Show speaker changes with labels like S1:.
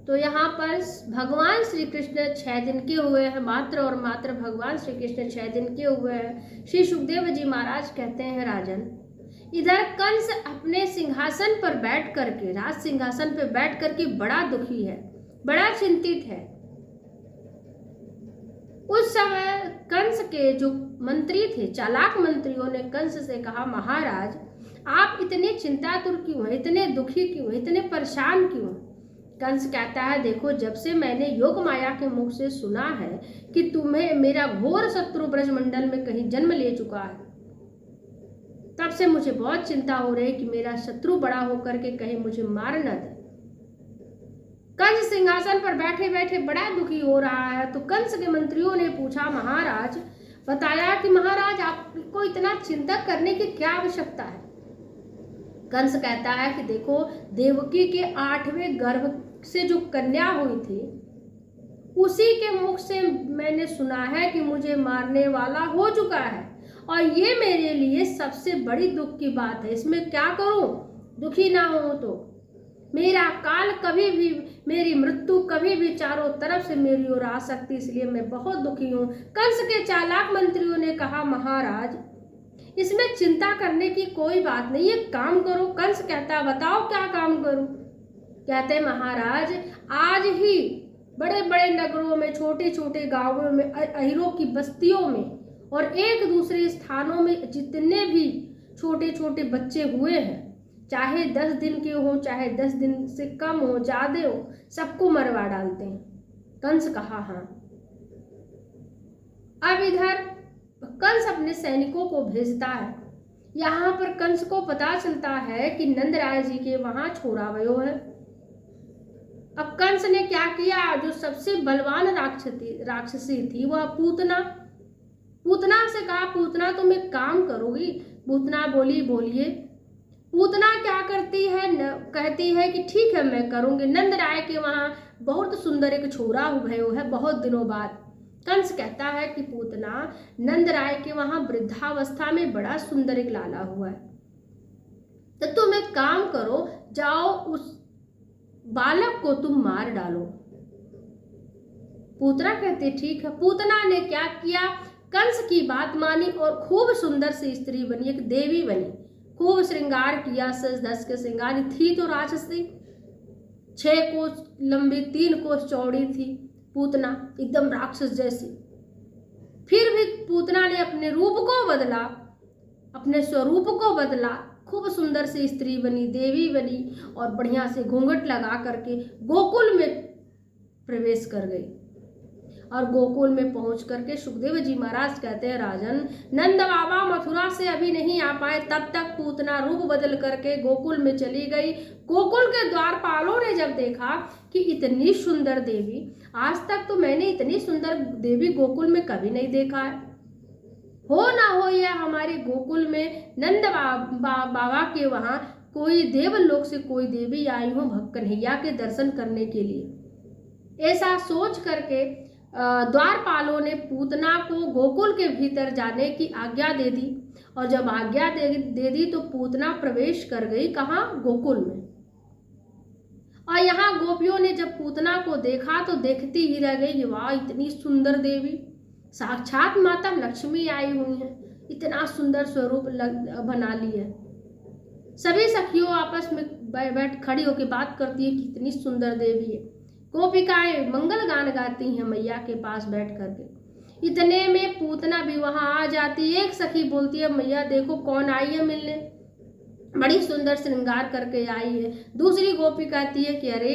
S1: तो यहाँ पर भगवान श्री कृष्ण 6 दिन के हुए हैं, मात्र और मात्र भगवान श्री कृष्ण 6 दिन के हुए हैं। श्री सुखदेव जी महाराज कहते हैं, राजन, इधर कंस अपने सिंहासन पर बैठ करके, राज सिंहासन पर बैठ करके बड़ा दुखी है, बड़ा चिंतित है। उस समय कंस के जो मंत्री थे, चालाक मंत्रियों ने कंस से कहा, महाराज आप इतने चिंतातुर क्यों हैं, इतने दुखी क्यों हैं, इतने परेशान क्यों हैं? कंस कहता है, देखो, जब से मैंने योग माया के मुख से सुना है कि तुम्हें मेरा घोर शत्रु ब्रजमंडल में कहीं जन्म ले चुका है, तब से मुझे बहुत चिंता हो रही है कि मेरा शत्रु बड़ा होकर के कहीं मुझे मार न दे। कंस सिंहासन पर बैठे बैठे बड़ा दुखी हो रहा है। तो कंस के मंत्रियों ने पूछा, महाराज, बताया कि महाराज आपको इतना चिंता करने की क्या आवश्यकता है? कंस कहता है कि देखो, देवकी के 8वें गर्भ से जो कन्या हुई थी, उसी के मुख से मैंने सुना है कि मुझे मारने वाला हो चुका है, और ये मेरे लिए सबसे बड़ी दुख की बात है। इसमें क्या करूं? दुखी ना हो तो मेरा काल कभी भी, मेरी मृत्यु कभी भी चारों तरफ से मेरी ओर आ सकती, इसलिए मैं बहुत दुखी हूं। कंस के चालाक मंत्रियों ने कहा, महाराज इसमें चिंता करने की कोई बात नहीं, एक काम करो। कंस कहता, बताओ क्या काम करूं? कहते, महाराज आज ही बड़े बड़े नगरों में, छोटे छोटे गांवों में, अहिरों की बस्तियों में और एक दूसरे स्थानों में जितने भी छोटे छोटे बच्चे हुए हैं, चाहे 10 दिन के हो, चाहे 10 दिन से कम हो, ज्यादा हो, सबको मरवा डालते हैं। कंस कहा, हाँ। अब इधर कंस अपने सैनिकों को भेजता है। यहाँ पर कंस को पता चलता है कि नंदराय जी के वहां छोरा वयो है। अब कंस ने क्या किया, जो सबसे बलवान राक्षसी थी वह पूतना से कहा, पूतना तुम एक काम करोगी? पूतना बोली, बोलिए। पूतना क्या करती है, कहती है कि ठीक है मैं करूंगी। नंदराय के वहां बहुत सुंदर एक छोरा भयो है, बहुत दिनों बाद। कंस कहता है कि पूतना, नंदराय के वहां वृद्धावस्था में बड़ा सुंदर एक लाला हुआ है, तो तुम एक काम करो, जाओ उस बालक को तुम मार डालो। पूतना कहते ठीक है। पूतना ने क्या किया, कंस की बात मानी और खूब सुंदर सी स्त्री बनी, एक देवी बनी, खूब श्रृंगार किया, सज धज के श्रृंगारी थी। तो राक्षसी 6 कोस लंबी, 3 कोस चौड़ी थी पूतना, एकदम राक्षस जैसी। फिर भी पूतना ने अपने रूप को बदला, अपने स्वरूप को बदला, खूब सुंदर सी स्त्री बनी, देवी बनी, और बढ़िया से घूंघट लगा करके गोकुल में प्रवेश कर गई। और गोकुल में पहुंच करके सुखदेव जी महाराज कहते हैं, राजन, नंद बाबा मथुरा से अभी नहीं आ पाए, तब तक पूतना रूप बदल करके गोकुल में चली गई। गोकुल के द्वारपालों ने जब देखा कि इतनी सुंदर देवी, आज तक तो मैंने इतनी सुंदर देवी गोकुल में कभी नहीं देखा है, हो ना हो यह हमारे गोकुल में नंद बाबा के वहां कोई देवलोक से कोई देवी आई हो भक्त कन्हैया के दर्शन करने के लिए। ऐसा सोच करके द्वारपालों ने पूतना को गोकुल के भीतर जाने की आज्ञा दे दी। और जब आज्ञा दे दी तो पूतना प्रवेश कर गई, कहाँ? गोकुल में। और यहाँ गोपियों ने जब पूतना को देखा तो देखती ही रह गई, वाह इतनी सुंदर देवी, साक्षात माता लक्ष्मी आई हुई है, इतना सुंदर स्वरूप बना ली है। सभी सखियों आपस में बैठ खड़ी होकर बात करती है कि इतनी सुंदर देवी है। गोपिकाएं मंगल गान गाती हैं मैया के पास बैठ करके। इतने में पूतना भी वहां आ जाती है। एक सखी बोलती है, मैया देखो कौन आई है मिलने, बड़ी सुंदर श्रृंगार करके आई है। दूसरी गोपी कहती है कि अरे